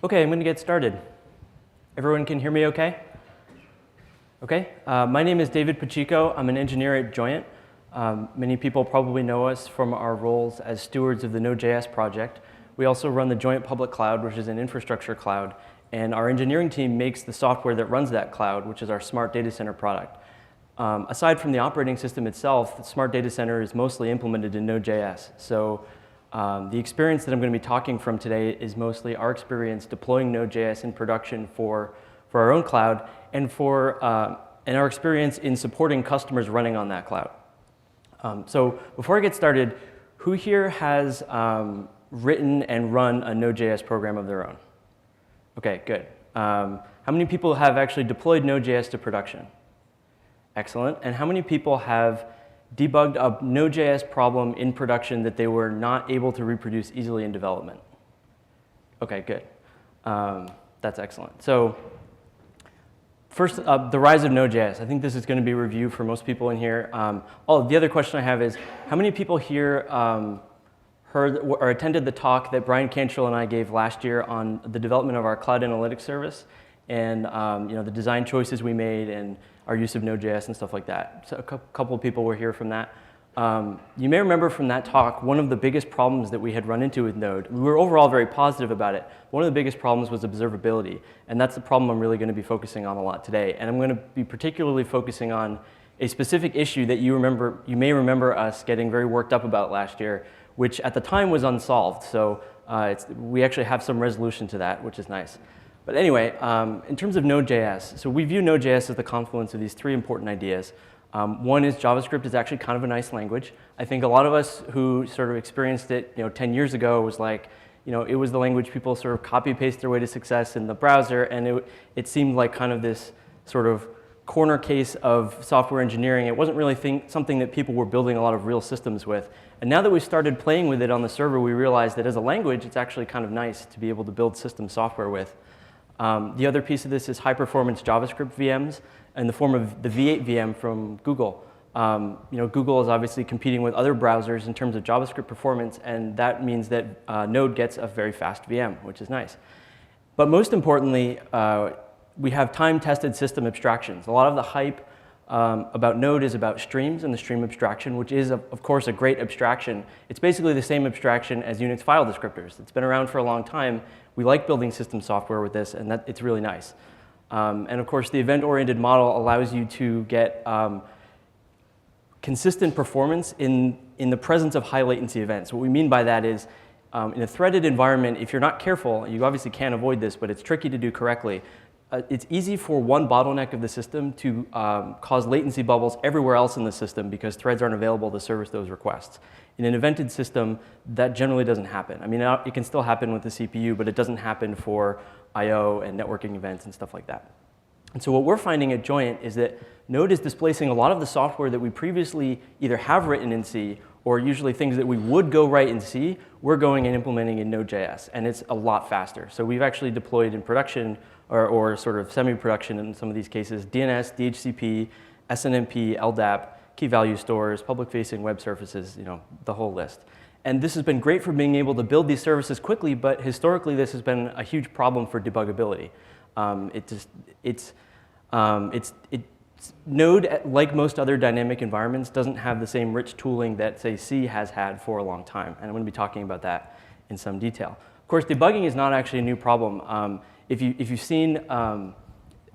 Okay, I'm going to get started. Everyone can hear me okay? Okay. My name is David Pacheco. I'm an engineer at Joyent. Many people probably know us from our roles as stewards of the Node.js project. We also run the Joyent Public Cloud, which is an infrastructure cloud. And our engineering team makes the software that runs that cloud, which is our smart data center product. Aside from the operating system itself, the smart data center is mostly implemented in Node.js. So the experience that I'm going to be talking from today is mostly our experience deploying Node.js in production for our own cloud and our experience in supporting customers running on that cloud. So before I get started, who here has written and run a Node.js program of their own? Okay, good. How many people have actually deployed Node.js to production? Excellent. And how many people have debugged a Node.js problem in production that they were not able to reproduce easily in development? Okay, good. That's excellent. So first, the rise of Node.js. I think this is going to be a review for most people in here. The other question I have is, how many people here heard or attended the talk that Brian Cantrell and I gave last year on the development of our cloud analytics service and the design choices we made and our use of Node.js and stuff like that? So a couple of people were here from that. You may remember from that talk, one of the biggest problems that we had run into with Node, we were overall very positive about it. One of the biggest problems was observability, and that's the problem I'm really going to be focusing on a lot today. And I'm going to be particularly focusing on a specific issue that you may remember us getting very worked up about last year, which at the time was unsolved. So we actually have some resolution to that, which is nice. But anyway, in terms of Node.js, so we view Node.js as the confluence of these three important ideas. One is JavaScript is actually kind of a nice language. I think a lot of us who sort of experienced it 10 years ago was like, it was the language people sort of copy-paste their way to success in the browser, and it seemed like kind of this sort of corner case of software engineering. It wasn't really something that people were building a lot of real systems with. And now that we started playing with it on the server, we realized that as a language, it's actually kind of nice to be able to build system software with. The other piece of this is high-performance JavaScript VMs in the form of the V8 VM from Google. Google is obviously competing with other browsers in terms of JavaScript performance, and that means that Node gets a very fast VM, which is nice. But most importantly, we have time-tested system abstractions. A lot of the hype about Node is about streams and the stream abstraction, which is, of course, a great abstraction. It's basically the same abstraction as Unix file descriptors. It's been around for a long time. We like building system software with this, and it's really nice. And of course, the event-oriented model allows you to get consistent performance in the presence of high latency events. What we mean by that is, in a threaded environment, if you're not careful, you obviously can't avoid this, but it's tricky to do correctly. It's easy for one bottleneck of the system to cause latency bubbles everywhere else in the system because threads aren't available to service those requests. In an evented system, that generally doesn't happen. I mean, it can still happen with the CPU, but it doesn't happen for I/O and networking events and stuff like that. And so what we're finding at Joyent is that Node is displacing a lot of the software that we previously either have written in C or usually things that we would go write in C, we're going and implementing in Node.js, and it's a lot faster. So we've actually deployed in production or sort of semi-production in some of these cases, DNS, DHCP, SNMP, LDAP, key value stores, public-facing web services, the whole list. And this has been great for being able to build these services quickly, but historically this has been a huge problem for debuggability. Node, like most other dynamic environments, doesn't have the same rich tooling that, say, C has had for a long time. And I'm going to be talking about that in some detail. Of course, debugging is not actually a new problem. If you've seen,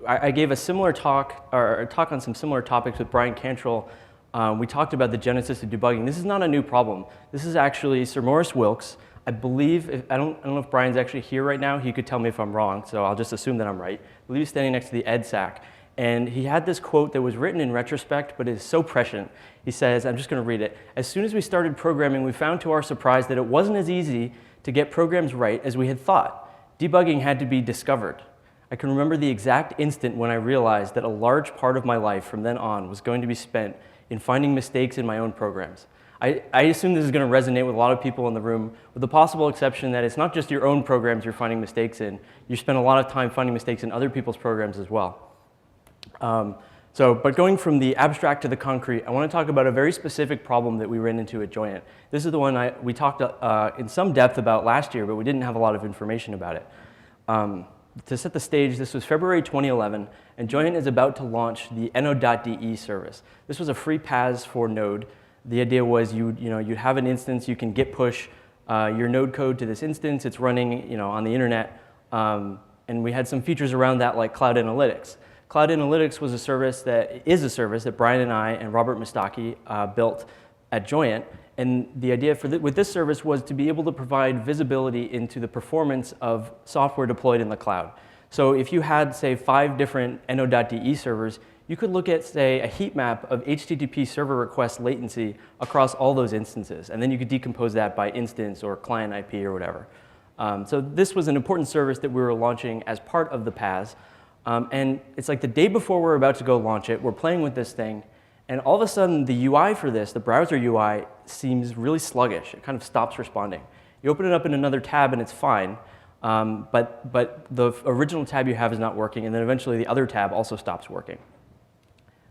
I gave a similar talk, or a talk on some similar topics with Brian Cantrell. We talked about the genesis of debugging. This is not a new problem. This is actually Sir Maurice Wilks. I believe, I don't know if Brian's actually here right now. He could tell me if I'm wrong, so I'll just assume that I'm right. I believe he's standing next to the EDSAC. And he had this quote that was written in retrospect, but is so prescient. He says, I'm just going to read it. As soon as we started programming, we found to our surprise that it wasn't as easy to get programs right as we had thought. Debugging had to be discovered. I can remember the exact instant when I realized that a large part of my life from then on was going to be spent in finding mistakes in my own programs. I assume this is going to resonate with a lot of people in the room, with the possible exception that it's not just your own programs you're finding mistakes in. You spend a lot of time finding mistakes in other people's programs as well. But going from the abstract to the concrete, I want to talk about a very specific problem that we ran into at Joyent. This is the one we talked in some depth about last year, but we didn't have a lot of information about it. To set the stage, this was February 2011, and Joint is about to launch the Node.de service. This was a free PaaS for Node. The idea was you'd have an instance, you can git push your Node code to this instance. It's running on the internet, and we had some features around that like Cloud Analytics. Cloud Analytics was a service that Brian and I and Robert Mustaki built at Joint. And the idea with this service was to be able to provide visibility into the performance of software deployed in the cloud. So if you had, say, 5 different Node.de servers, you could look at, say, a heat map of HTTP server request latency across all those instances. And then you could decompose that by instance or client IP or whatever. So this was an important service that we were launching as part of the PaaS. And it's like the day before we're about to go launch it, we're playing with this thing. And all of a sudden, the UI for this, the browser UI, seems really sluggish. It kind of stops responding. You open it up in another tab, and it's fine. But the original tab you have is not working. And then eventually, the other tab also stops working.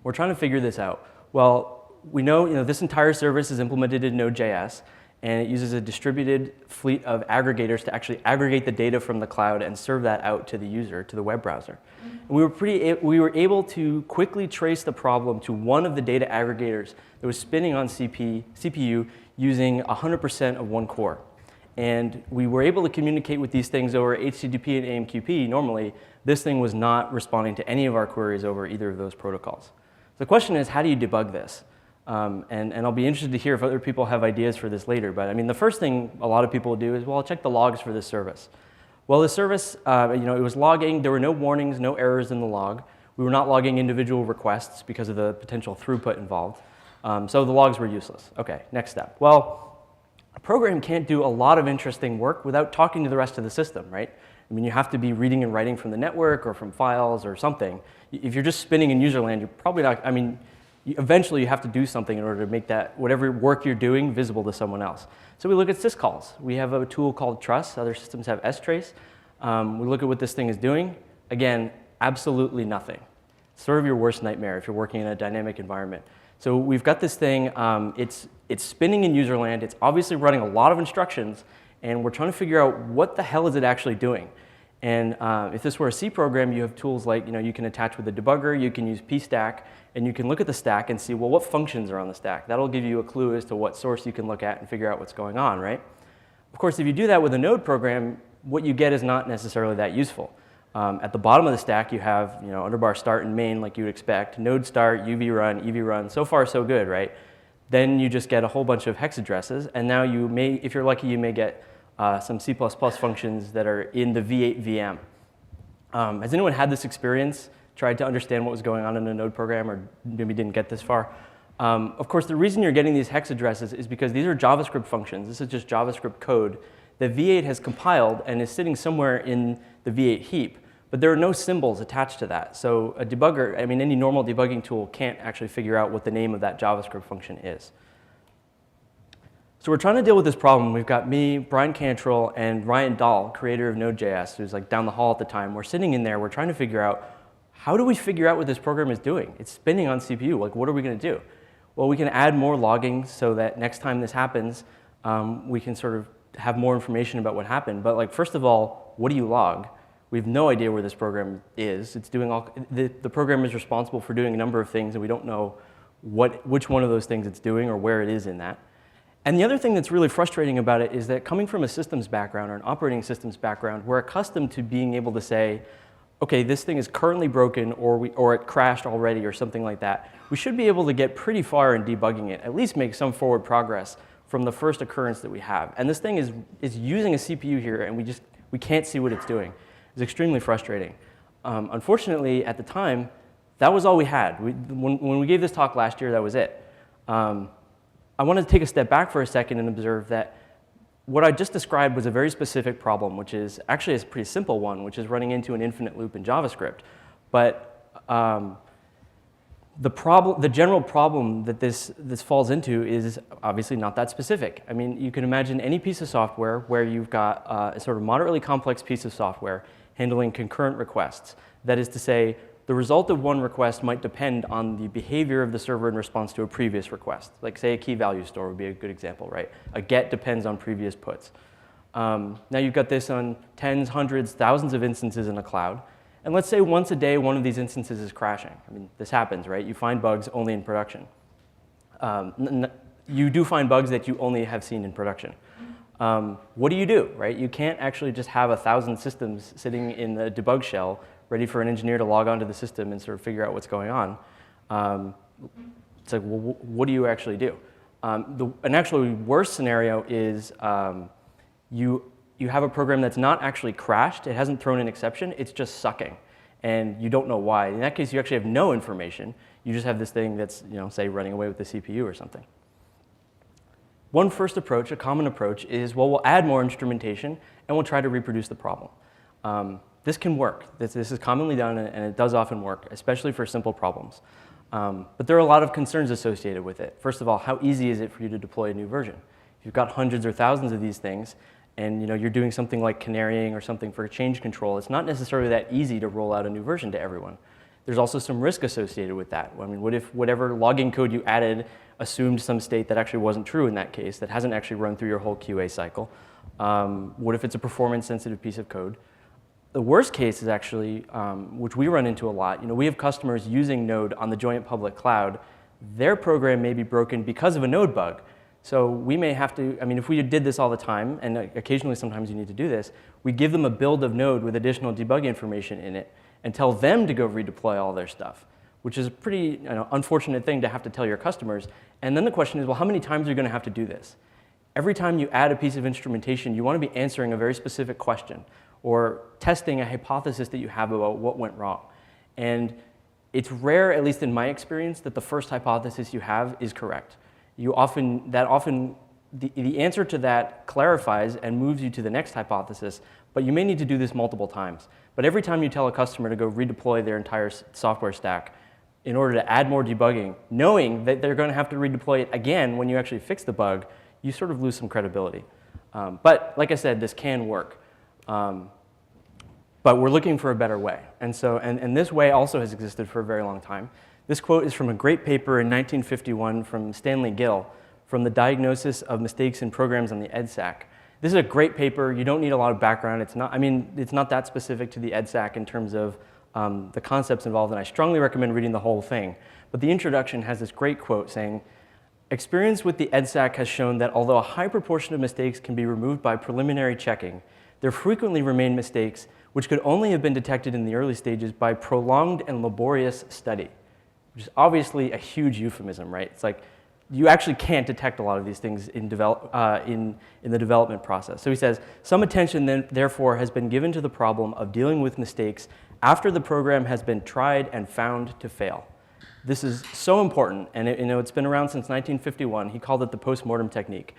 We're trying to figure this out. Well, we know this entire service is implemented in Node.js. And it uses a distributed fleet of aggregators to actually aggregate the data from the cloud and serve that out to the user, to the web browser. And we were able to quickly trace the problem to one of the data aggregators that was spinning on CPU using 100% of one core. And we were able to communicate with these things over HTTP and AMQP. Normally, this thing was not responding to any of our queries over either of those protocols. The question is, how do you debug this? And I'll be interested to hear if other people have ideas for this later. But I mean, the first thing a lot of people do is, well, I'll check the logs for this service. Well, the service, it was logging. There were no warnings, no errors in the log. We were not logging individual requests because of the potential throughput involved. So the logs were useless. OK, next step. Well, a program can't do a lot of interesting work without talking to the rest of the system, right? I mean, you have to be reading and writing from the network or from files or something. If you're just spinning in userland, you're probably not, eventually you have to do something in order to make that, whatever work you're doing, visible to someone else. So we look at syscalls. We have a tool called Truss. Other systems have Strace. We look at what this thing is doing. Again, absolutely nothing. It's sort of your worst nightmare if you're working in a dynamic environment. So we've got this thing. It's spinning in userland. It's obviously running a lot of instructions. And we're trying to figure out what the hell is it actually doing. And if this were a C program, you have tools like, you can attach with a debugger, you can use pstack, and you can look at the stack and see, well, what functions are on the stack? That'll give you a clue as to what source you can look at and figure out what's going on, right? Of course, if you do that with a Node program, what you get is not necessarily that useful. At the bottom of the stack, you have, underbar start and main like you would expect, node start, uv run, ev run. So far, so good, right? Then you just get a whole bunch of hex addresses, and now you may, if you're lucky, you may get some C++ functions that are in the v8 VM. Has anyone had this experience, tried to understand what was going on in a Node program, or maybe didn't get this far? Of course, the reason you're getting these hex addresses is because these are JavaScript functions. This is just JavaScript code that V8 has compiled and is sitting somewhere in the V8 heap. But there are no symbols attached to that. So a debugger, any normal debugging tool can't actually figure out what the name of that JavaScript function is. So we're trying to deal with this problem. We've got me, Brian Cantrell, and Ryan Dahl, creator of Node.js, who's like down the hall at the time. We're sitting in there. We're trying to figure out, how do we figure out what this program is doing? It's spinning on CPU. Like, what are we going to do? Well, we can add more logging so that next time this happens, we can sort of have more information about what happened. But like, first of all, what do you log? We have no idea where this program is. It's doing the program is responsible for doing a number of things, and we don't know which one of those things it's doing or where it is in that. And the other thing that's really frustrating about it is that coming from a systems background or an operating systems background, we're accustomed to being able to say, OK, this thing is currently broken, or it crashed already, or something like that. We should be able to get pretty far in debugging it, at least make some forward progress from the first occurrence that we have. And this thing is using a CPU here, and we can't see what it's doing. It's extremely frustrating. Unfortunately, at the time, that was all we had. When we gave this talk last year, that was it. I wanted to take a step back for a second and observe that what I just described was a very specific problem, which is actually a pretty simple one, which is running into an infinite loop in JavaScript. But the general problem that this falls into is obviously not that specific. You can imagine any piece of software where you've got a sort of moderately complex piece of software handling concurrent requests. That is to say, the result of one request might depend on the behavior of the server in response to a previous request. Like, say, a key value store would be a good example, right? A get depends on previous puts. Now you've got this on tens, hundreds, thousands of instances in the cloud. And let's say once a day, one of these instances is crashing. I mean, this happens, right? You find bugs only in production. You do find bugs that you only have seen in production. What do, right? You can't actually just have 1,000 systems sitting in the debug shell ready for an engineer to log onto the system and sort of figure out what's going on. It's like, well, what do you actually do? An actually worse scenario is you have a program that's not actually crashed. It hasn't thrown an exception. It's just sucking. And you don't know why. In that case, you actually have no information. You just have this thing that's, say, running away with the CPU or something. One first approach, a common approach, is, well, we'll add more instrumentation, and we'll try to reproduce the problem. This can work. This is commonly done, and it does often work, especially for simple problems. But there are a lot of concerns associated with it. First of all, how easy is it for you to deploy a new version? If you've got hundreds or thousands of these things, and you're doing something like canarying or something for change control, it's not necessarily that easy to roll out a new version to everyone. There's also some risk associated with that. I mean, what if whatever logging code you added assumed some state that actually wasn't true in that case, that hasn't actually run through your whole QA cycle? What if it's a performance-sensitive piece of code? The worst case is actually, which we run into a lot, we have customers using Node on the joint public cloud. Their program may be broken because of a Node bug. So we may have to, if we did this all the time, and occasionally sometimes you need to do this, we give them a build of Node with additional debug information in it and tell them to go redeploy all their stuff, which is a pretty unfortunate thing to have to tell your customers. And then the question is, well, how many times are you going to have to do this? Every time you add a piece of instrumentation, you want to be answering a very specific question or testing a hypothesis that you have about what went wrong. And it's rare, at least in my experience, that the first hypothesis you have is correct. The answer to that clarifies and moves you to the next hypothesis, but you may need to do this multiple times. But every time you tell a customer to go redeploy their entire software stack in order to add more debugging, knowing that they're going to have to redeploy it again when you actually fix the bug, you sort of lose some credibility. But like I said, this can work. But we're looking for a better way. And this way also has existed for a very long time. This quote is from a great paper in 1951 from Stanley Gill from the Diagnosis of Mistakes in Programs on the EDSAC. This is a great paper. You don't need a lot of background. It's not that specific to the EDSAC in terms of the concepts involved, and I strongly recommend reading the whole thing. But the introduction has this great quote saying, "Experience with the EDSAC has shown that although a high proportion of mistakes can be removed by preliminary checking, there frequently remain mistakes which could only have been detected in the early stages by prolonged and laborious study," which is obviously a huge euphemism, right? It's like you actually can't detect a lot of these things in the development process. So he says, "Some attention then, therefore has been given to the problem of dealing with mistakes after the program has been tried and found to fail." This is so important, and it's been around since 1951. He called it the postmortem technique.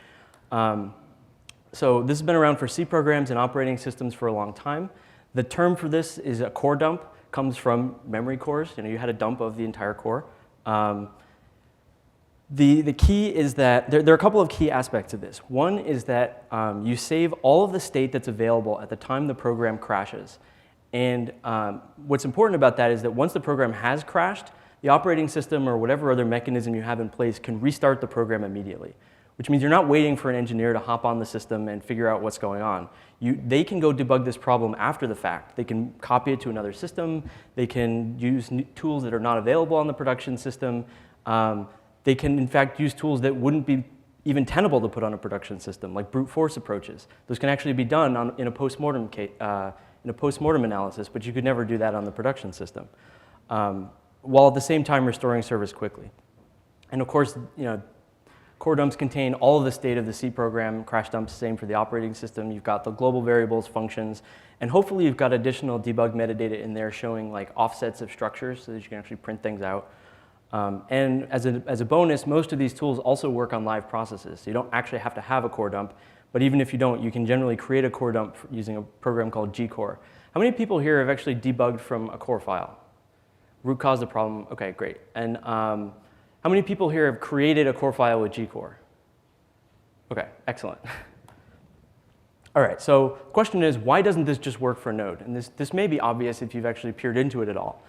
So this has been around for C programs and operating systems for a long time. The term for this is a core dump. Comes from memory cores. You had a dump of the entire core. The key is that there are a couple of key aspects of this. One is that you save all of the state that's available at the time the program crashes. And what's important about that is that once the program has crashed, the operating system or whatever other mechanism you have in place can restart the program immediately, which means you're not waiting for an engineer to hop on the system and figure out what's going on. They can go debug this problem after the fact. They can copy it to another system. They can use tools that are not available on the production system. They can, in fact, use tools that wouldn't be even tenable to put on a production system, like brute force approaches. Those can actually be done in a postmortem analysis, but you could never do that on the production system, while at the same time restoring service quickly. And of course, core dumps contain all of the state of the C program. Crash dumps, same for the operating system. You've got the global variables, functions, and hopefully you've got additional debug metadata in there showing like offsets of structures so that you can actually print things out. And as a bonus, most of these tools also work on live processes. So you don't actually have to have a core dump, but even if you don't, you can generally create a core dump using a program called gcore. How many people here have actually debugged from a core file? Root cause the problem, okay, great. And how many people here have created a core file with gcore? Okay, excellent. All right, so the question is, why doesn't this just work for Node? And this may be obvious if you've actually peered into it at all.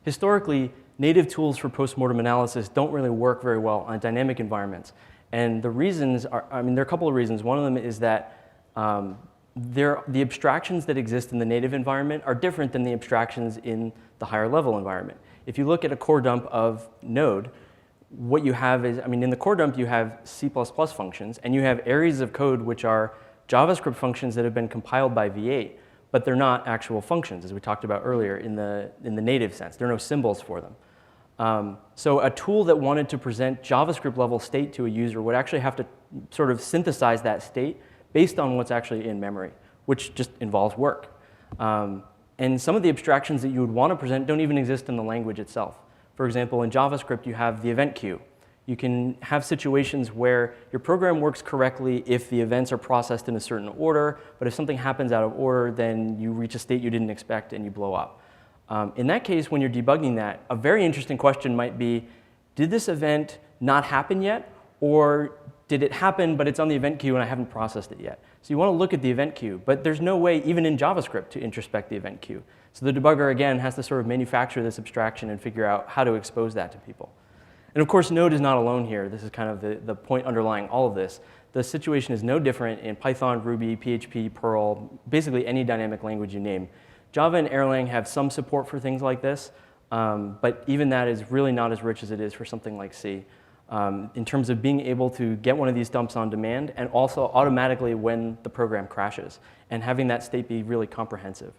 Historically, native tools for postmortem analysis don't really work very well on dynamic environments. And the reasons are, there are a couple of reasons. One of them is that the abstractions that exist in the native environment are different than the abstractions in the higher level environment. If you look at a core dump of Node, what you have is, in the core dump you have C++ functions, and you have areas of code which are JavaScript functions that have been compiled by V8, but they're not actual functions, as we talked about earlier in the native sense. There are no symbols for them. So a tool that wanted to present JavaScript level state to a user would actually have to sort of synthesize that state based on what's actually in memory, which just involves work. And some of the abstractions that you would want to present don't even exist in the language itself. For example, in JavaScript, you have the event queue. You can have situations where your program works correctly if the events are processed in a certain order, but if something happens out of order, then you reach a state you didn't expect and you blow up. In that case, when you're debugging that, a very interesting question might be, did this event not happen yet? Or did it happen, but it's on the event queue and I haven't processed it yet? So you want to look at the event queue, but there's no way, even in JavaScript, to introspect the event queue. So the debugger, again, has to sort of manufacture this abstraction and figure out how to expose that to people. And of course, Node is not alone here. This is kind of the point underlying all of this. The situation is no different in Python, Ruby, PHP, Perl, basically any dynamic language you name. Java and Erlang have some support for things like this, but even that is really not as rich as it is for something like C. In terms of being able to get one of these dumps on demand and also automatically when the program crashes and having that state be really comprehensive.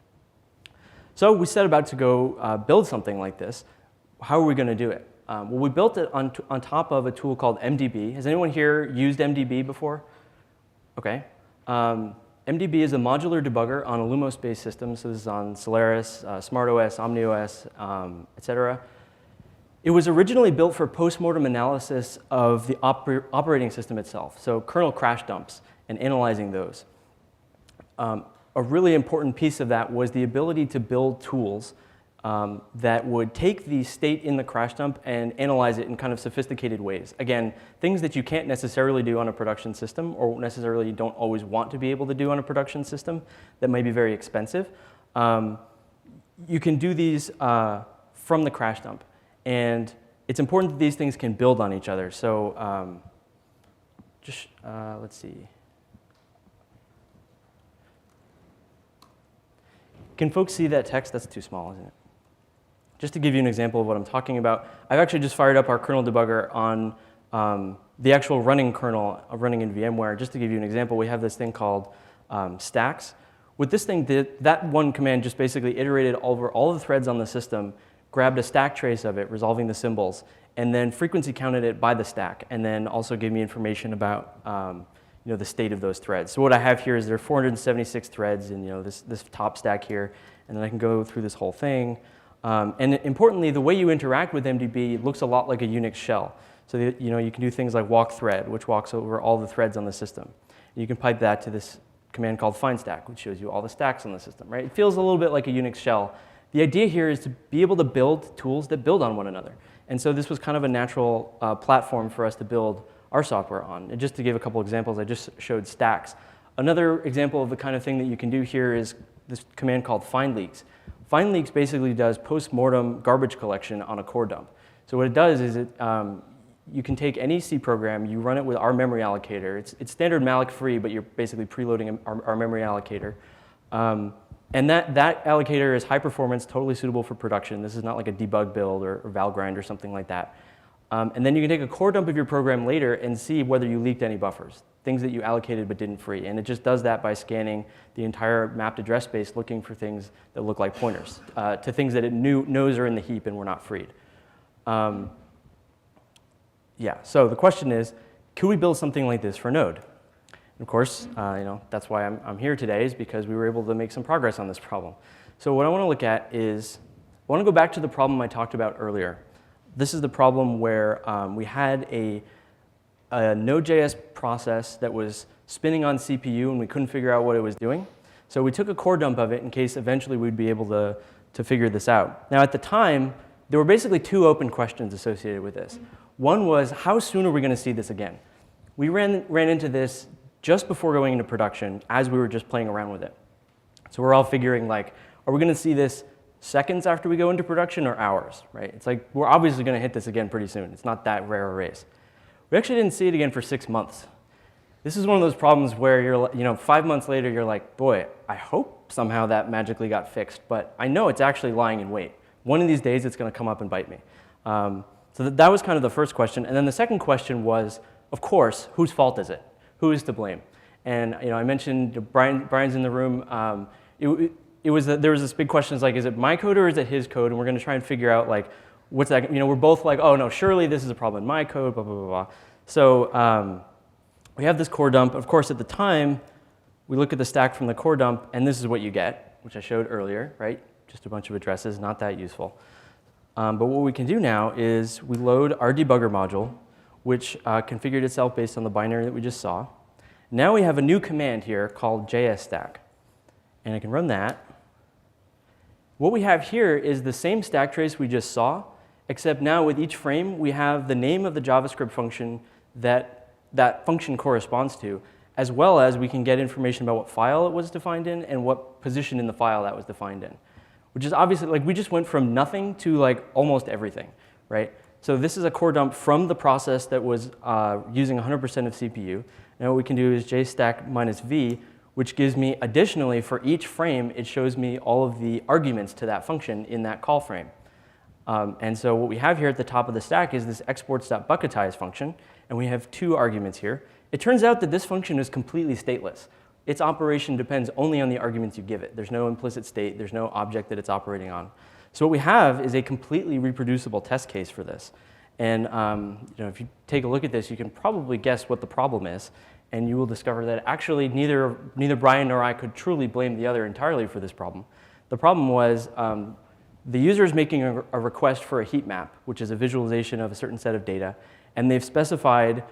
So we set about to go build something like this. How are we going to do it? Well, we built it on top of a tool called MDB. Has anyone here used MDB before? OK. MDB is a modular debugger on a Lumos-based system. So this is on Solaris, SmartOS, OmniOS, et cetera. It was originally built for postmortem analysis of the operating system itself, so kernel crash dumps and analyzing those. A really important piece of that was the ability to build tools that would take the state in the crash dump and analyze it in kind of sophisticated ways. Again, things that you can't necessarily do on a production system or necessarily don't always want to be able to do on a production system that might be very expensive. You can do these from the crash dump. And it's important that these things can build on each other. So let's see. Can folks see that text? That's too small, isn't it? Just to give you an example of what I'm talking about, I've actually just fired up our kernel debugger on the actual running kernel running in VMware. Just to give you an example, we have this thing called stacks. With this thing, that one command just basically iterated over all the threads on the system, grabbed a stack trace of it, resolving the symbols, and then frequency counted it by the stack, and then also gave me information about the state of those threads. So what I have here is there are 476 threads in this top stack here, and then I can go through this whole thing. And importantly, the way you interact with MDB looks a lot like a Unix shell. So you can do things like walk thread, which walks over all the threads on the system. And you can pipe that to this command called find stack, which shows you all the stacks on the system. Right? It feels a little bit like a Unix shell. The idea here is to be able to build tools that build on one another. And so this was kind of a natural platform for us to build our software on. And just to give a couple examples, I just showed stacks. Another example of the kind of thing that you can do here is this command called find leaks. Find leaks basically does post-mortem garbage collection on a core dump. So what it does is you can take any C program, you run it with our memory allocator. It's standard malloc free, but you're basically preloading our memory allocator. And that allocator is high performance, totally suitable for production. This is not like a debug build or valgrind or something like that. And then you can take a core dump of your program later and see whether you leaked any buffers, things that you allocated but didn't free. And it just does that by scanning the entire mapped address space, looking for things that look like pointers, to things that it knows are in the heap and were not freed. So the question is, could we build something like this for Node? Of course, that's why I'm here today, is because we were able to make some progress on this problem. So what I want to look at is, I want to go back to the problem I talked about earlier. This is the problem where we had a Node.js process that was spinning on CPU and we couldn't figure out what it was doing. So we took a core dump of it in case eventually we'd be able to figure this out. Now at the time, there were basically two open questions associated with this. One was, how soon are we going to see this again? We ran into this just before going into production as we were just playing around with it. So we're all figuring, like, are we going to see this seconds after we go into production or hours, right? It's like, we're obviously going to hit this again pretty soon. It's not that rare a race. We actually didn't see it again for 6 months. This is one of those problems where you're, 5 months later, you're like, boy, I hope somehow that magically got fixed, but I know it's actually lying in wait. One of these days, it's going to come up and bite me. So that was kind of the first question. And then the second question was, of course, whose fault is it? Who is to blame? And I mentioned Brian's in the room. There was this big question, is like, is it my code or is it his code? And we're going to try and figure out, like, what's that? We're both like, oh no, surely this is a problem in my code, blah, blah, blah, blah. So we have this core dump. Of course, at the time, we look at the stack from the core dump, and this is what you get, which I showed earlier, right? Just a bunch of addresses, not that useful. But what we can do now is we load our debugger module, which configured itself based on the binary that we just saw. Now we have a new command here called JSStack, and I can run that. What we have here is the same stack trace we just saw, except now with each frame, we have the name of the JavaScript function that that function corresponds to, as well as we can get information about what file it was defined in and what position in the file that was defined in, which is obviously, like, we just went from nothing to like almost everything, right? So this is a core dump from the process that was using 100% of CPU. Now what we can do is JStack -v, which gives me additionally for each frame, it shows me all of the arguments to that function in that call frame. And so what we have here at the top of the stack is this exports.bucketize function, and we have 2 arguments here. It turns out that this function is completely stateless. Its operation depends only on the arguments you give it. There's no implicit state. There's no object that it's operating on. So what we have is a completely reproducible test case for this. And if you take a look at this, you can probably guess what the problem is, and you will discover that actually neither Brian nor I could truly blame the other entirely for this problem. The problem was the user is making a request for a heat map, which is a visualization of a certain set of data, and they've specified,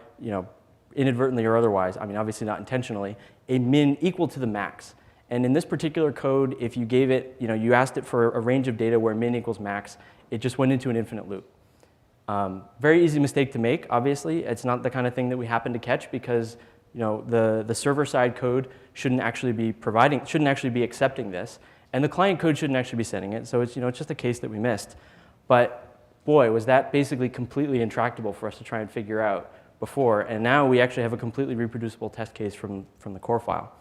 inadvertently or otherwise, I mean, obviously not intentionally, a min equal to the max. And in this particular code, if you gave it, you asked it for a range of data where min equals max, it just went into an infinite loop. Very easy mistake to make, obviously. It's not the kind of thing that we happen to catch because the server-side code shouldn't actually be accepting this, and the client code shouldn't actually be sending it. So it's just a case that we missed. But boy, was that basically completely intractable for us to try and figure out before. And now we actually have a completely reproducible test case from the core file.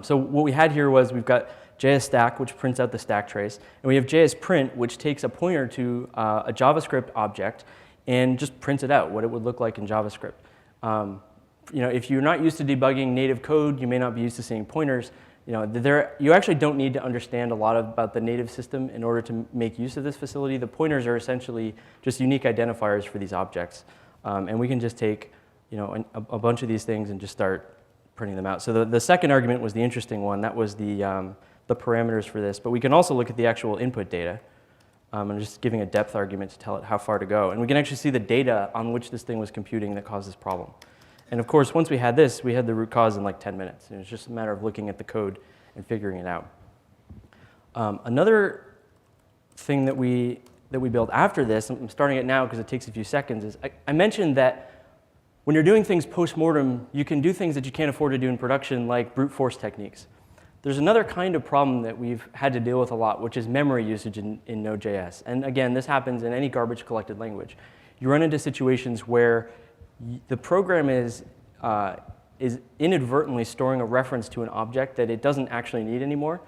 So what we had here was we've got JSStack, which prints out the stack trace, and we have JSPrint, which takes a pointer to a JavaScript object and just prints it out, what it would look like in JavaScript. If you're not used to debugging native code, you may not be used to seeing pointers. You actually don't need to understand a lot about the native system in order to make use of this facility. The pointers are essentially just unique identifiers for these objects. And we can just take a bunch of these things and just start printing them out. So the second argument was the interesting one. That was the parameters for this. But we can also look at the actual input data. I'm just giving a depth argument to tell it how far to go. And we can actually see the data on which this thing was computing that caused this problem. And of course, once we had this, we had the root cause in like 10 minutes. And it's just a matter of looking at the code and figuring it out. Another thing that we built after this, I'm starting it now because it takes a few seconds, is I mentioned that when you're doing things post-mortem, you can do things that you can't afford to do in production, like brute force techniques. There's another kind of problem that we've had to deal with a lot, which is memory usage in Node.js. And again, this happens in any garbage collected language. You run into situations where the program is inadvertently storing a reference to an object that it doesn't actually need anymore.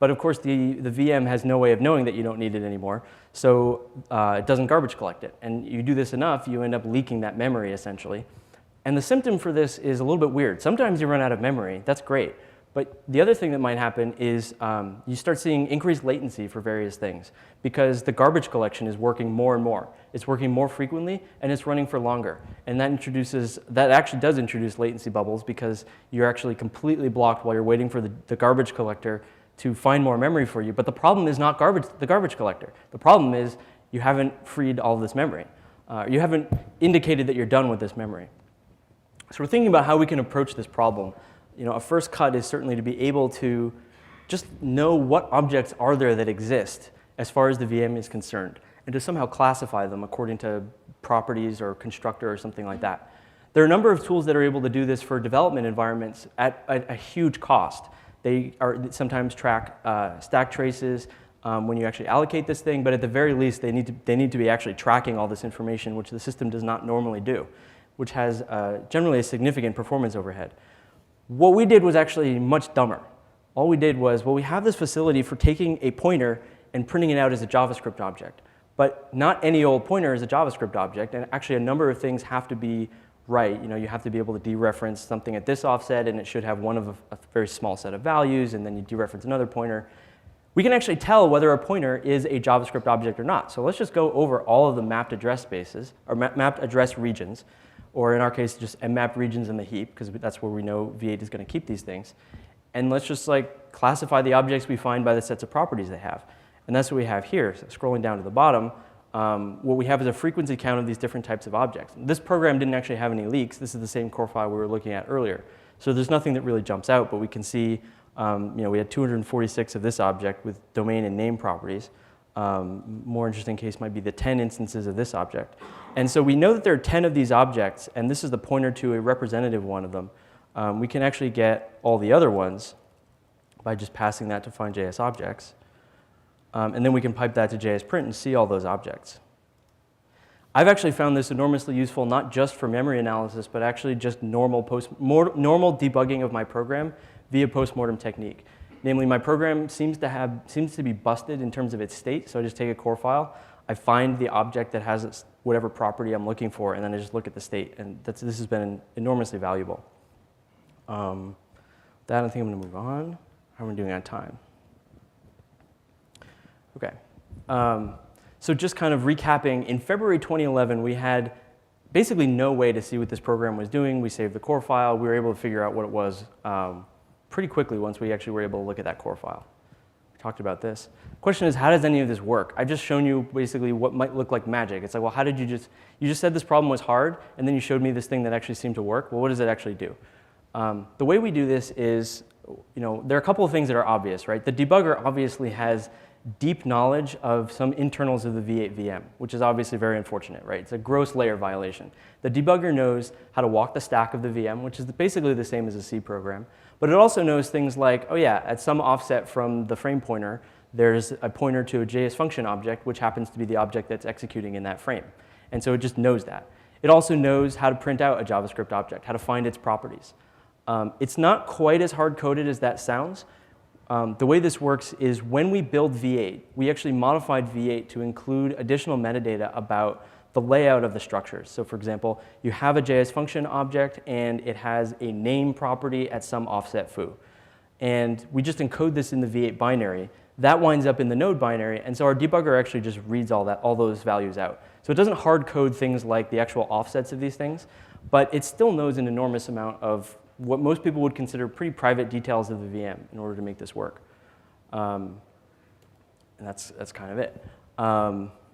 But of course, the VM has no way of knowing that you don't need it anymore, so it doesn't garbage collect it. And you do this enough, you end up leaking that memory, essentially. And the symptom for this is a little bit weird. Sometimes you run out of memory. That's great. But the other thing that might happen is you start seeing increased latency for various things because the garbage collection is working more and more. It's working more frequently, and it's running for longer. And that actually does introduce latency bubbles because you're actually completely blocked while you're waiting for the garbage collector to find more memory for you. But the problem is not the garbage collector. The problem is you haven't freed all of this memory. You haven't indicated that you're done with this memory. So we're thinking about how we can approach this problem. A first cut is certainly to be able to just know what objects are there that exist as far as the VM is concerned, and to somehow classify them according to properties or constructor or something like that. There are a number of tools that are able to do this for development environments at a huge cost. They sometimes track stack traces when you actually allocate this thing, but at the very least, they need to be actually tracking all this information, which the system does not normally do. which has generally a significant performance overhead. What we did was actually much dumber. All we did was, well, we have this facility for taking a pointer and printing it out as a JavaScript object. But not any old pointer is a JavaScript object, and actually a number of things have to be right. You have to be able to dereference something at this offset, and it should have one of a very small set of values, and then you dereference another pointer. We can actually tell whether a pointer is a JavaScript object or not. So let's just go over all of the mapped address spaces, or mapped address regions, or in our case, just mmap regions in the heap, because that's where we know V8 is going to keep these things. And let's just classify the objects we find by the sets of properties they have. And that's what we have here. So scrolling down to the bottom, what we have is a frequency count of these different types of objects. This program didn't actually have any leaks. This is the same core file we were looking at earlier. So there's nothing that really jumps out, but we can see we had 246 of this object with domain and name properties. More interesting case might be the 10 instances of this object. And so we know that there are 10 of these objects, and this is the pointer to a representative one of them. We can actually get all the other ones by just passing that to find.js objects. And then we can pipe that to JSPrint and see all those objects. I've actually found this enormously useful, not just for memory analysis, but actually just normal debugging of my program via postmortem technique. Namely, my program seems to be busted in terms of its state, so I just take a core file, I find the object that has whatever property I'm looking for, and then I just look at the state, and this has been enormously valuable. That, I think I'm going to move on. How are we doing on time? Okay. So just kind of recapping, in February 2011, we had basically no way to see what this program was doing. We saved the core file. We were able to figure out what it was pretty quickly once we actually were able to look at that core file. We talked about this. Question is, how does any of this work? I've just shown you basically what might look like magic. It's like, well, how did you just said this problem was hard, and then you showed me this thing that actually seemed to work. Well, what does it actually do? The way we do this is, there are a couple of things that are obvious, right? The debugger obviously has deep knowledge of some internals of the V8 VM, which is obviously very unfortunate, right? It's a gross layer violation. The debugger knows how to walk the stack of the VM, which is basically the same as a C program. But it also knows things like, oh yeah, at some offset from the frame pointer, there's a pointer to a JS function object, which happens to be the object that's executing in that frame. And so it just knows that. It also knows how to print out a JavaScript object, how to find its properties. It's not quite as hard-coded as that sounds. The way this works is when we build V8, we actually modified V8 to include additional metadata about the layout of the structures. So for example, you have a JS function object, and it has a name property at some offset foo. And we just encode this in the V8 binary. That winds up in the node binary, and so our debugger actually just reads all those values out. So it doesn't hard code things like the actual offsets of these things, but it still knows an enormous amount of what most people would consider pretty private details of the VM in order to make this work. And that's kind of it.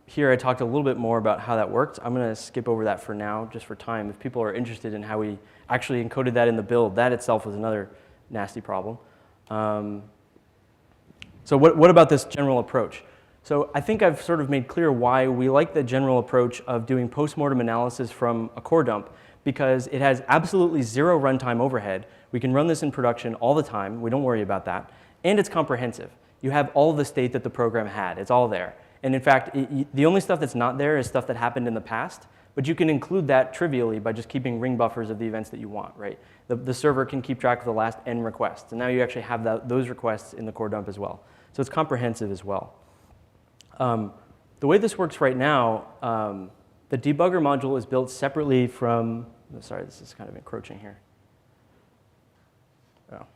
Here I talked a little bit more about how that worked. I'm going to skip over that for now, just for time. If people are interested in how we actually encoded that in the build, that itself was another nasty problem. So what about this general approach? So I think I've sort of made clear why we like the general approach of doing postmortem analysis from a core dump, because it has absolutely zero runtime overhead. We can run this in production all the time. We don't worry about that. And it's comprehensive. You have all the state that the program had. It's all there. And in fact, the only stuff that's not there is stuff that happened in the past. But you can include that trivially by just keeping ring buffers of the events that you want, right? The server can keep track of the last n requests. And now you actually have those requests in the core dump as well. So it's comprehensive as well. The way this works right now, the debugger module is built separately from, sorry, this is kind of encroaching here. Oh.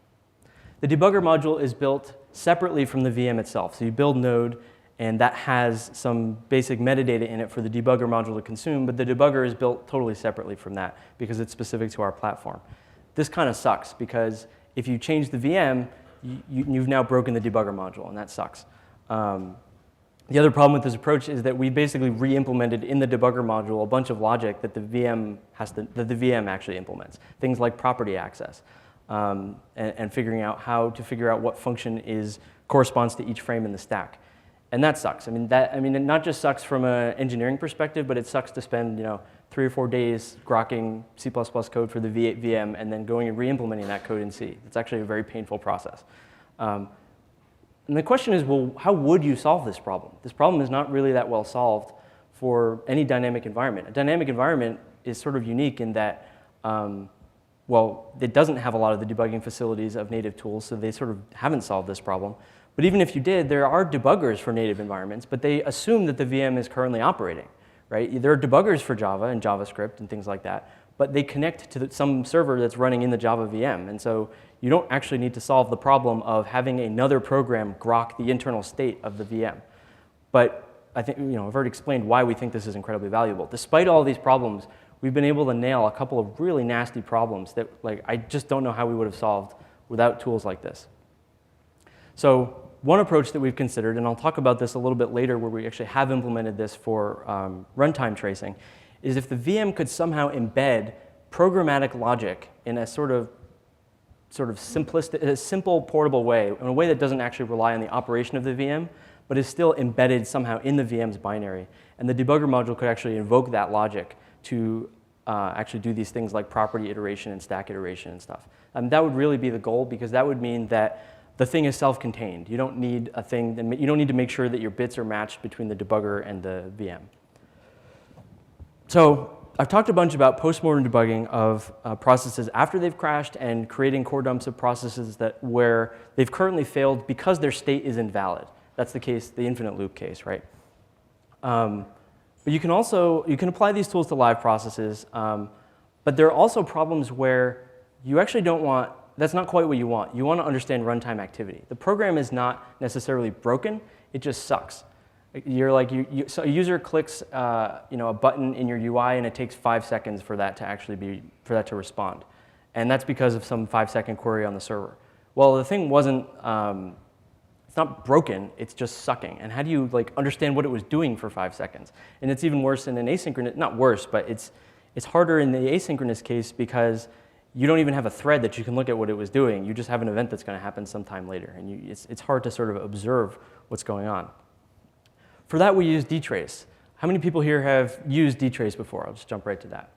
The debugger module is built separately from the VM itself. So you build Node, and that has some basic metadata in it for the debugger module to consume, but the debugger is built totally separately from that because it's specific to our platform. This kind of sucks because if you change the VM, you've now broken the debugger module, and that sucks. The other problem with this approach is that we basically re-implemented in the debugger module a bunch of logic that the VM actually implements. Things like property access and figuring out how to figure out what function corresponds to each frame in the stack. And that sucks. I mean, it not just sucks from an engineering perspective, but it sucks to spend 3 or 4 days grokking C++ code for the V8 VM and then going and re-implementing that code in C. It's actually a very painful process. And the question is, well, how would you solve this problem? This problem is not really that well solved for any dynamic environment. A dynamic environment is sort of unique in that, well, it doesn't have a lot of the debugging facilities of native tools, so they sort of haven't solved this problem. But even if you did, there are debuggers for native environments, but they assume that the VM is currently operating, right? There are debuggers for Java and JavaScript and things like that, but they connect to some server that's running in the Java VM. And so you don't actually need to solve the problem of having another program grok the internal state of the VM. But I think, I've already explained why we think this is incredibly valuable. Despite all these problems, we've been able to nail a couple of really nasty problems that I just don't know how we would have solved without tools like this. So one approach that we've considered, and I'll talk about this a little bit later where we actually have implemented this for runtime tracing, is if the VM could somehow embed programmatic logic in a sort of simplistic, a simple portable way, in a way that doesn't actually rely on the operation of the VM, but is still embedded somehow in the VM's binary. And the debugger module could actually invoke that logic to actually do these things like property iteration and stack iteration and stuff. That would really be the goal, because that would mean that the thing is self-contained. You don't need a thing, you don't need to make sure that your bits are matched between the debugger and the VM. So I've talked a bunch about postmortem debugging of processes after they've crashed and creating core dumps of processes where they've currently failed because their state is invalid. That's the case, the infinite loop case, right? But you can apply these tools to live processes, but there are also problems where you actually don't want, that's not quite what you want. You want to understand runtime activity. The program is not necessarily broken, it just sucks. So a user clicks a button in your UI and it takes 5 seconds for that to respond. And that's because of some 5-second query on the server. Well, the thing wasn't, it's not broken, it's just sucking. And how do you understand what it was doing for 5 seconds? And it's even worse in an asynchronous, not worse, but it's harder in the asynchronous case because you don't even have a thread that you can look at what it was doing. You just have an event that's going to happen sometime later. And it's hard to sort of observe what's going on. For that, we use Dtrace. How many people here have used Dtrace before? I'll just jump right to that.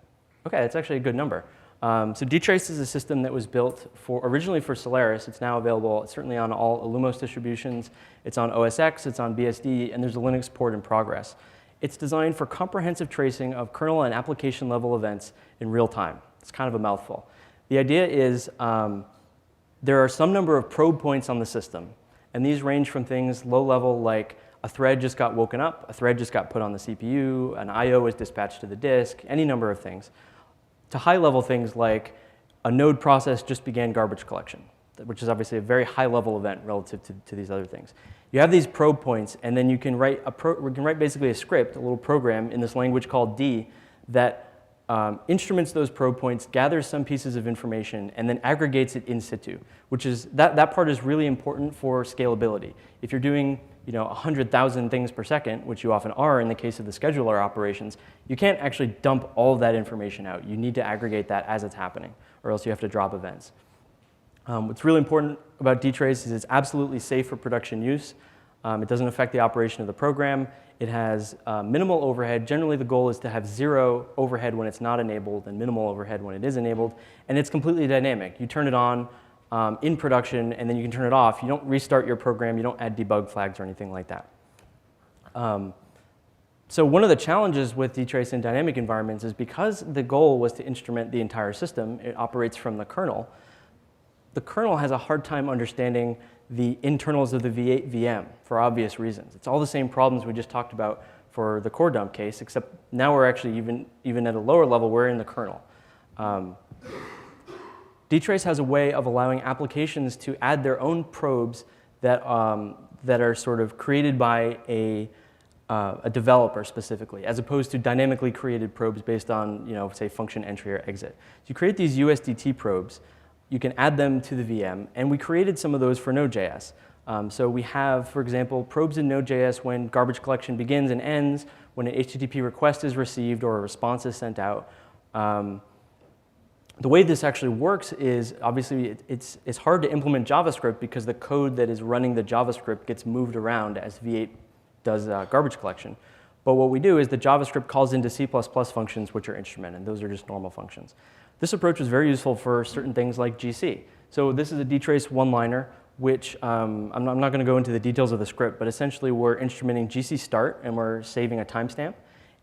OK, that's actually a good number. So Dtrace is a system that was built originally for Solaris. It's now available. It's certainly on all Illumos distributions. It's on OS X. It's on BSD. And there's a Linux port in progress. It's designed for comprehensive tracing of kernel and application level events in real time. It's kind of a mouthful. The idea is there are some number of probe points on the system. And these range from things low level like a thread just got woken up, a thread just got put on the CPU, an I/O was dispatched to the disk, any number of things, to high-level things like a node process just began garbage collection, which is obviously a very high-level event relative to these other things. You have these probe points, and then you can write basically a script, a little program in this language called D that instruments those probe points, gathers some pieces of information, and then aggregates it in situ, which is, that part is really important for scalability. If you're doing 100,000 things per second, which you often are in the case of the scheduler operations, you can't actually dump all of that information out. You need to aggregate that as it's happening, or else you have to drop events. What's really important about Dtrace is it's absolutely safe for production use. It doesn't affect the operation of the program. It has minimal overhead. Generally, the goal is to have 0 overhead when it's not enabled and minimal overhead when it is enabled. And it's completely dynamic. You turn it on in production, and then you can turn it off. You don't restart your program. You don't add debug flags or anything like that. So one of the challenges with Dtrace in dynamic environments is because the goal was to instrument the entire system, it operates from the kernel. The kernel has a hard time understanding the internals of the V8 VM for obvious reasons. It's all the same problems we just talked about for the core dump case, except now we're actually even at a lower level, we're in the kernel. Dtrace has a way of allowing applications to add their own probes that are sort of created by a developer specifically, as opposed to dynamically created probes based on, say, function entry or exit. So you create these USDT probes. You can add them to the VM, and we created some of those for Node.js. So we have, for example, probes in Node.js when garbage collection begins and ends, when an HTTP request is received or a response is sent out. The way this actually works is, obviously, it's hard to implement JavaScript because the code that is running the JavaScript gets moved around as V8 does garbage collection. But what we do is the JavaScript calls into C++ functions, which are instrumented, and those are just normal functions. This approach is very useful for certain things like GC. So this is a Dtrace one-liner, which I'm not going to go into the details of the script, but essentially we're instrumenting GC start, and we're saving a timestamp.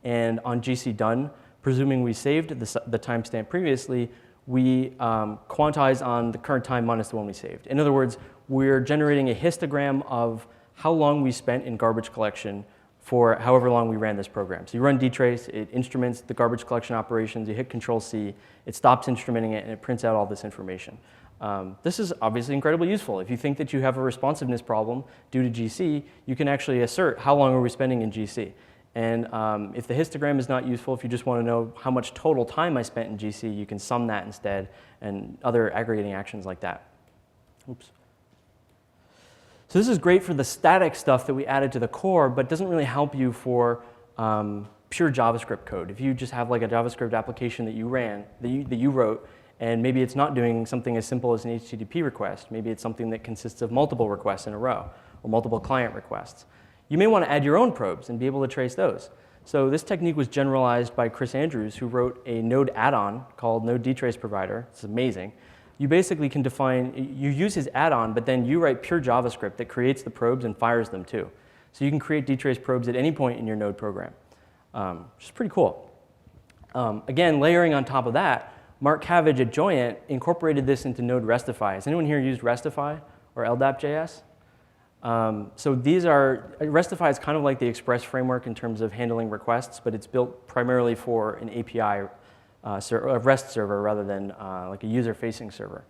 And on GC done, presuming we saved the timestamp previously, we quantize on the current time minus the one we saved. In other words, we're generating a histogram of how long we spent in garbage collection for however long we ran this program. So you run Dtrace, it instruments the garbage collection operations, you hit Control-C, it stops instrumenting it, and it prints out all this information. This is obviously incredibly useful. If you think that you have a responsiveness problem due to GC, you can actually assert how long are we spending in GC. And if the histogram is not useful, if you just want to know how much total time I spent in GC, you can sum that instead, and other aggregating actions like that. Oops. So this is great for the static stuff that we added to the core, but doesn't really help you for pure JavaScript code. If you just have like a JavaScript application that you ran, that you wrote, and maybe it's not doing something as simple as an HTTP request, maybe it's something that consists of multiple requests in a row, or multiple client requests. You may want to add your own probes and be able to trace those. So this technique was generalized by Chris Andrews, who wrote a Node add-on called Node Dtrace Provider. It's amazing. You basically can define, you use his add-on, but then you write pure JavaScript that creates the probes and fires them too. So you can create Dtrace probes at any point in your Node program, which is pretty cool. Again, layering on top of that, Mark Cabbage at Joyent incorporated this into Node Restify. Has anyone here used Restify or LDAP.js? So these are, Restify is kind of like the Express framework in terms of handling requests, but it's built primarily for an API, a REST server rather than like a user-facing server.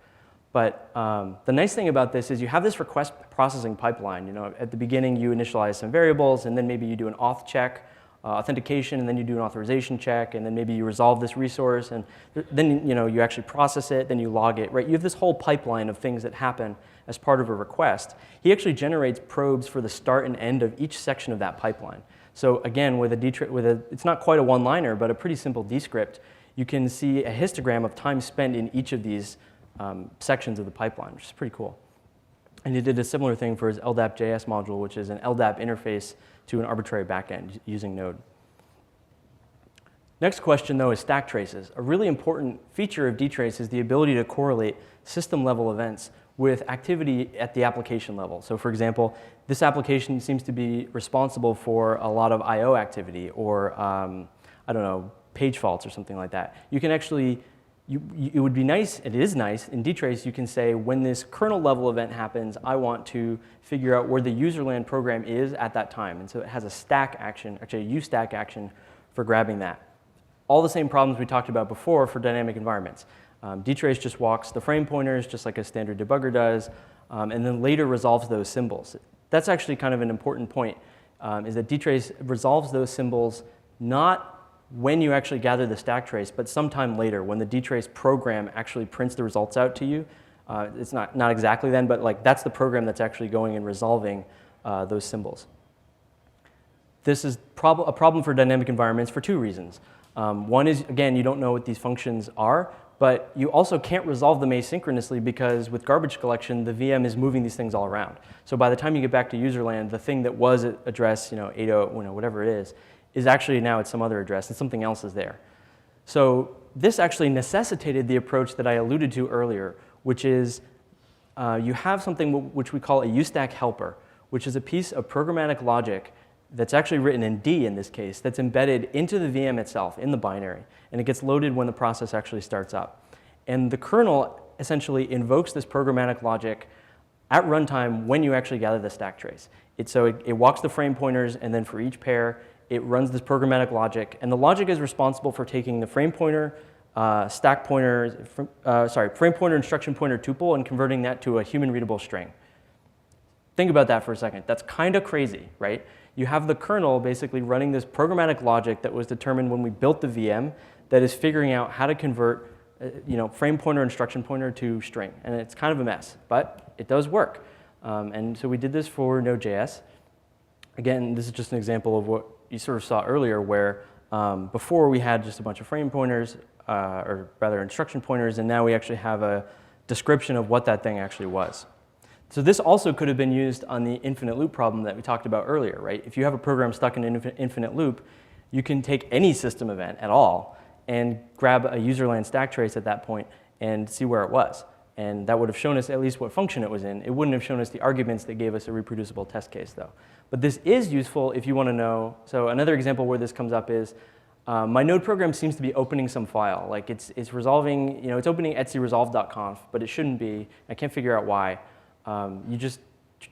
But the nice thing about this is you have this request processing pipeline. You know, at the beginning you initialize some variables, and then maybe you do an auth check, authentication, and then you do an authorization check, and then maybe you resolve this resource, and then you actually process it, then you log it. Right? You have this whole pipeline of things that happen as part of a request. He actually generates probes for the start and end of each section of that pipeline. So again, with it's not quite a one-liner, but a pretty simple Descript, you can see a histogram of time spent in each of these sections of the pipeline, which is pretty cool. And he did a similar thing for his LDAP.js module, which is an LDAP interface to an arbitrary backend using Node. Next question, though, is stack traces. A really important feature of Dtrace is the ability to correlate system-level events with activity at the application level. So for example, this application seems to be responsible for a lot of I/O activity, or I don't know, page faults or something like that. You can actually, it would be nice, it is nice, in Dtrace you can say when this kernel level event happens, I want to figure out where the userland program is at that time. And so it has a stack action, actually a uStack action for grabbing that. All the same problems we talked about before for dynamic environments. Dtrace just walks the frame pointers just like a standard debugger does, and then later resolves those symbols. That's actually kind of an important point, is that Dtrace resolves those symbols not when you actually gather the stack trace, but sometime later when the Dtrace program actually prints the results out to you. It's not exactly then, but like that's the program that's actually going and resolving those symbols. This is a problem for dynamic environments for two reasons. One is, again, you don't know what these functions are, but you also can't resolve them asynchronously because with garbage collection, the VM is moving these things all around. So by the time you get back to userland, the thing that was at address 80, whatever it is actually now at some other address, and something else is there. So this actually necessitated the approach that I alluded to earlier, which is you have something which we call a uStack helper, which is a piece of programmatic logic that's actually written in D in this case, that's embedded into the VM itself, in the binary. And it gets loaded when the process actually starts up. And the kernel essentially invokes this programmatic logic at runtime when you actually gather the stack trace. It walks the frame pointers, and then for each pair, it runs this programmatic logic. And the logic is responsible for taking the frame pointer, frame pointer, instruction pointer tuple, and converting that to a human-readable string. Think about that for a second. That's kind of crazy, right? You have the kernel basically running this programmatic logic that was determined when we built the VM that is figuring out how to convert frame pointer, instruction pointer to string. And it's kind of a mess, but it does work. And so we did this for Node.js. Again, this is just an example of what you sort of saw earlier where before we had just a bunch of frame pointers, or rather instruction pointers, and now we actually have a description of what that thing actually was. So this also could have been used on the infinite loop problem that we talked about earlier, right? If you have a program stuck in an infinite loop, you can take any system event at all and grab a userland stack trace at that point and see where it was. And that would have shown us at least what function it was in. It wouldn't have shown us the arguments that gave us a reproducible test case, though. But this is useful if you want to know. So another example where this comes up is my Node program seems to be opening some file. Like it's resolving, it's opening etcresolve.conf, but it shouldn't be. I can't figure out why. You just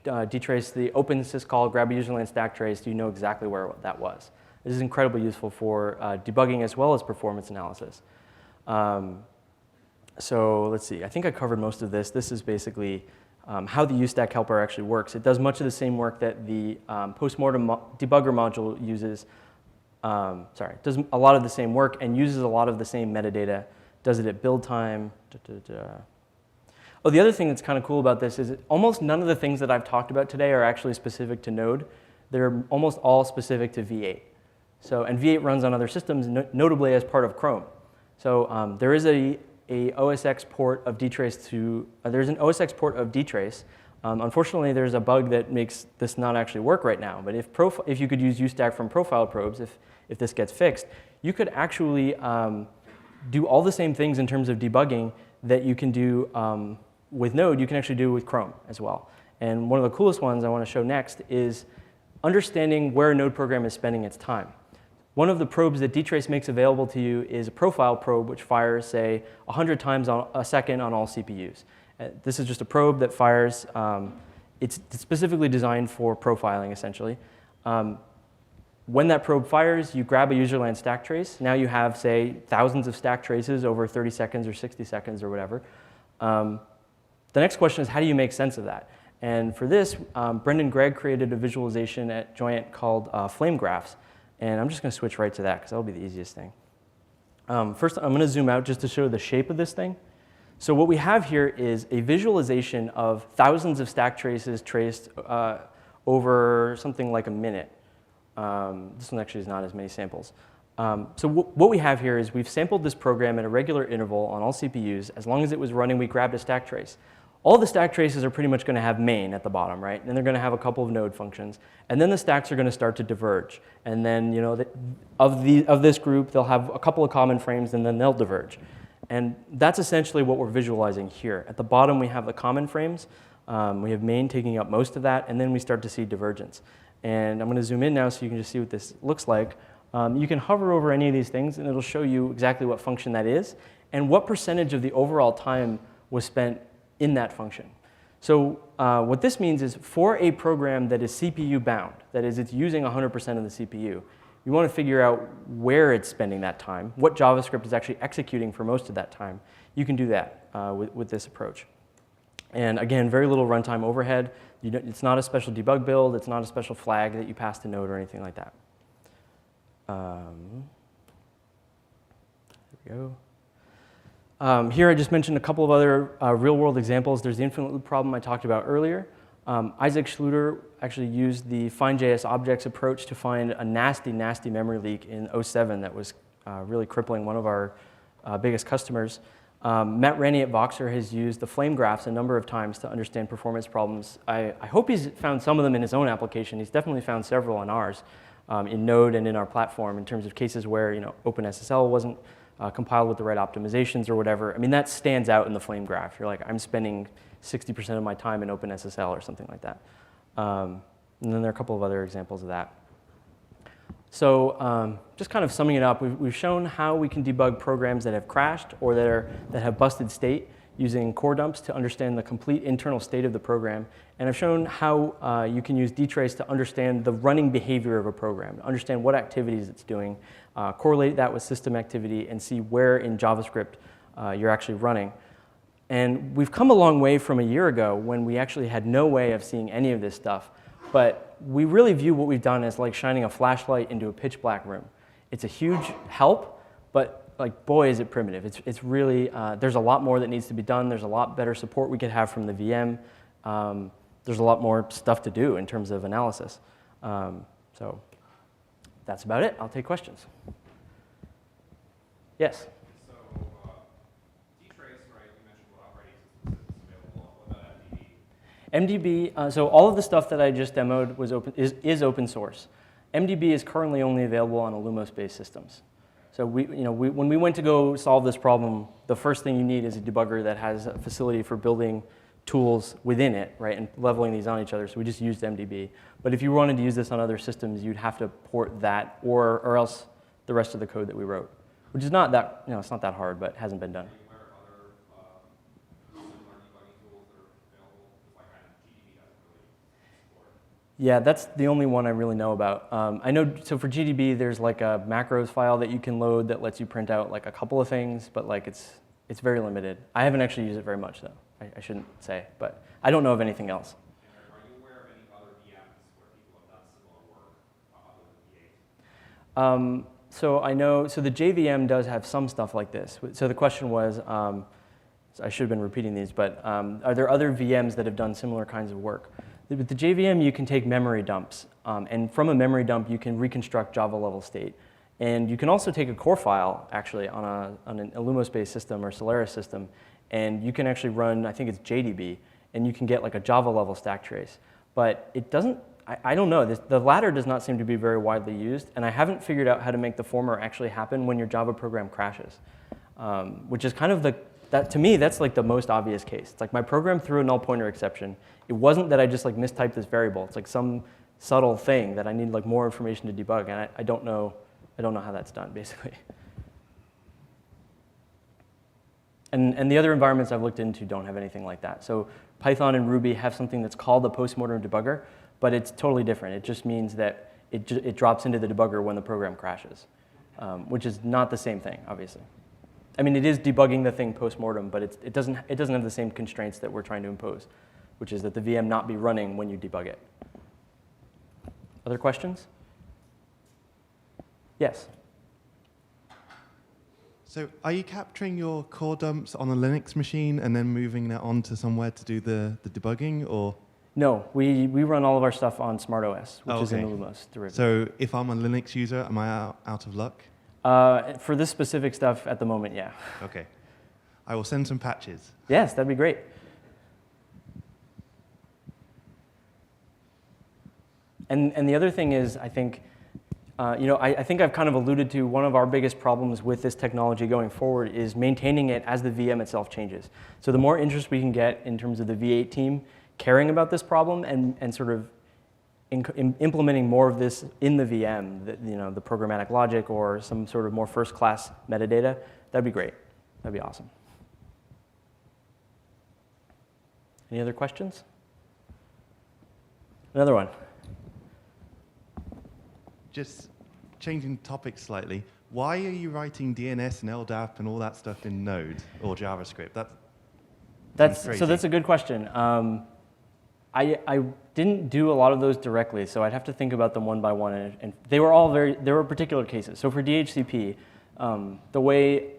dtrace the open syscall, grab a userland stack trace, you know exactly where that was. This is incredibly useful for debugging as well as performance analysis. So let's see, I think I covered most of this. This is basically how the ustack helper actually works. It does much of the same work that the Postmortem Debugger module uses. It does a lot of the same work and uses a lot of the same metadata. Does it at build time. Oh, the other thing that's kind of cool about this is almost none of the things that I've talked about today are actually specific to Node. They're almost all specific to V8. So, and V8 runs on other systems, notably as part of Chrome. So there is a OSX port of Dtrace to, there's an OSX port of Dtrace. Unfortunately, there's a bug that makes this not actually work right now. But if you could use ustack from profile probes, if this gets fixed, you could actually do all the same things in terms of debugging that you can do with Node, you can actually do with Chrome as well. And one of the coolest ones I want to show next is understanding where a Node program is spending its time. One of the probes that Dtrace makes available to you is a profile probe, which fires, say, 100 times a second on all CPUs. This is just a probe that fires. It's specifically designed for profiling, essentially. When that probe fires, you grab a userland stack trace. Now you have, say, thousands of stack traces over 30 seconds or 60 seconds or whatever. The next question is, how do you make sense of that? And for this, Brendan Gregg created a visualization at Joyent called flame graphs. And I'm just going to switch right to that, because that'll be the easiest thing. First, I'm going to zoom out just to show the shape of this thing. So what we have here is a visualization of thousands of stack traces traced over something like a minute. This one actually is not as many samples. So what we have here is we've sampled this program at a regular interval on all CPUs. As long as it was running, we grabbed a stack trace. All the stack traces are pretty much going to have main at the bottom, right? And they're going to have a couple of node functions. And then the stacks are going to start to diverge. And then, of this group, they'll have a couple of common frames, and then they'll diverge. And that's essentially what we're visualizing here. At the bottom, we have the common frames. We have main taking up most of that, and then we start to see divergence. And I'm going to zoom in now so you can just see what this looks like. You can hover over any of these things, and it'll show you exactly what function that is and what percentage of the overall time was spent in that function. So what this means is for a program that is CPU bound, that is, it's using 100% of the CPU, you want to figure out where it's spending that time, what JavaScript is actually executing for most of that time. You can do that with this approach. And again, very little runtime overhead. It's not a special debug build. It's not a special flag that you pass to Node or anything like that. There we go. Here I just mentioned a couple of other real-world examples. There's the infinite loop problem I talked about earlier. Isaac Schluter actually used the find.js objects approach to find a nasty, nasty memory leak in 2007 that was really crippling one of our biggest customers. Matt Rennie at Voxer has used the flame graphs a number of times to understand performance problems. I hope he's found some of them in his own application. He's definitely found several in ours, in Node and in our platform, in terms of cases where OpenSSL wasn't compiled with the right optimizations or whatever. I mean, that stands out in the flame graph. You're like, I'm spending 60% of my time in OpenSSL or something like that. And then there are a couple of other examples of that. So just kind of summing it up, we've shown how we can debug programs that have crashed or that have busted state using core dumps to understand the complete internal state of the program. And I've shown how you can use Dtrace to understand the running behavior of a program, to understand what activities it's doing, correlate that with system activity, and see where in JavaScript you're actually running. And we've come a long way from a year ago when we actually had no way of seeing any of this stuff. But we really view what we've done as like shining a flashlight into a pitch black room. It's a huge help, but like, boy, is it primitive. It's really, there's a lot more that needs to be done. There's a lot better support we could have from the VM. There's a lot more stuff to do in terms of analysis. So that's about it. I'll take questions. Yes? So Dtrace, right, you mentioned what operating system is available. What about MDB? MDB, so all of the stuff that I just demoed was is open source. MDB is currently only available on Illumos-based systems. So when we went to go solve this problem, the first thing you need is a debugger that has a facility for building tools within it, right, and leveling these on each other. So we just used MDB. But if you wanted to use this on other systems, you'd have to port that, or else the rest of the code that we wrote, which is not that, it's not that hard, but hasn't been done. Are you aware of other similar debugging tools that are available? Just like kind of GDB doesn't really explore it. Yeah, that's the only one I really know about. I know, so for GDB, there's like a macros file that you can load that lets you print out like a couple of things, but like it's very limited. I haven't actually used it very much though. I shouldn't say, but I don't know of anything else. And are you aware of any other VMs where people have done similar work other than V8? So I know, so the JVM does have some stuff like this. So the question was, so I should have been repeating these, but are there other VMs that have done similar kinds of work? With the JVM, you can take memory dumps, and from a memory dump, you can reconstruct Java level state. And you can also take a core file, actually, on an Illumos-based system or Solaris system, and you can actually run, I think it's JDB, and you can get like a Java level stack trace. But it doesn't, I don't know, the latter does not seem to be very widely used, and I haven't figured out how to make the former actually happen when your Java program crashes, which is kind of to me, that's like the most obvious case. It's like my program threw a null pointer exception. It wasn't that I just like mistyped this variable. It's like some subtle thing that I need like more information to debug, and I don't know how that's done, basically. And the other environments I've looked into don't have anything like that. So Python and Ruby have something that's called the Postmortem Debugger, but it's totally different. It just means that it drops into the debugger when the program crashes, which is not the same thing, obviously. I mean, it is debugging the thing post-mortem, but it doesn't have the same constraints that we're trying to impose, which is that the VM not be running when you debug it. Other questions? Yes? So are you capturing your core dumps on a Linux machine and then moving that onto somewhere to do the debugging, or? No, we run all of our stuff on SmartOS, which is an Okay. Illumos derivative. So if I'm a Linux user, am I out of luck? For this specific stuff at the moment, yeah. Okay. I will send some patches. Yes, that'd be great. And the other thing is, I think, I think I've kind of alluded to one of our biggest problems with this technology going forward is maintaining it as the VM itself changes. So the more interest we can get in terms of the V8 team caring about this problem and sort of implementing more of this in the VM, the programmatic logic or some sort of more first-class metadata, that'd be great. That'd be awesome. Any other questions? Another one. Just changing topics slightly, why are you writing DNS and LDAP and all that stuff in Node or JavaScript? So that's a good question. I didn't do a lot of those directly, so I'd have to think about them one by one, and they were there were particular cases. So for DHCP, the way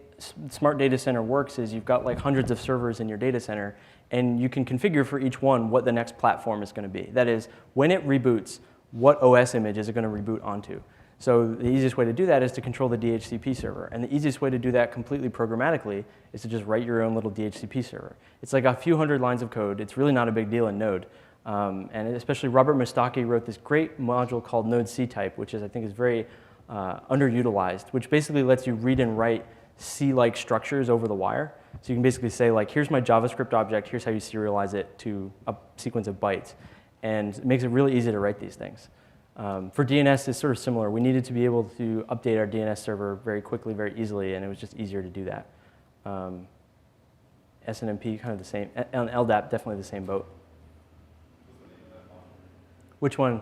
Smart Data Center works is you've got like hundreds of servers in your data center, and you can configure for each one what the next platform is going to be. That is, when it reboots, what OS image is it going to reboot onto? So the easiest way to do that is to control the DHCP server. And the easiest way to do that completely programmatically is to just write your own little DHCP server. It's like a few hundred lines of code. It's really not a big deal in Node. And especially Robert Mustaki wrote this great module called Node C-type, which I think is very underutilized, which basically lets you read and write C-like structures over the wire. So you can basically say, like, here's my JavaScript object. Here's how you serialize it to a sequence of bytes. And it makes it really easy to write these things. For DNS, it's sort of similar. We needed to be able to update our DNS server very quickly, very easily, and it was just easier to do that. SNMP, kind of the same. And LDAP, definitely the same boat. Which one?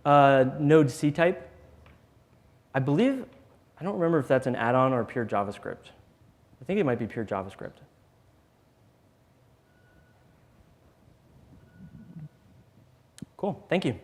Node C-type. I believe, I don't remember if that's an add-on or pure JavaScript. I think it might be pure JavaScript. Cool, thank you.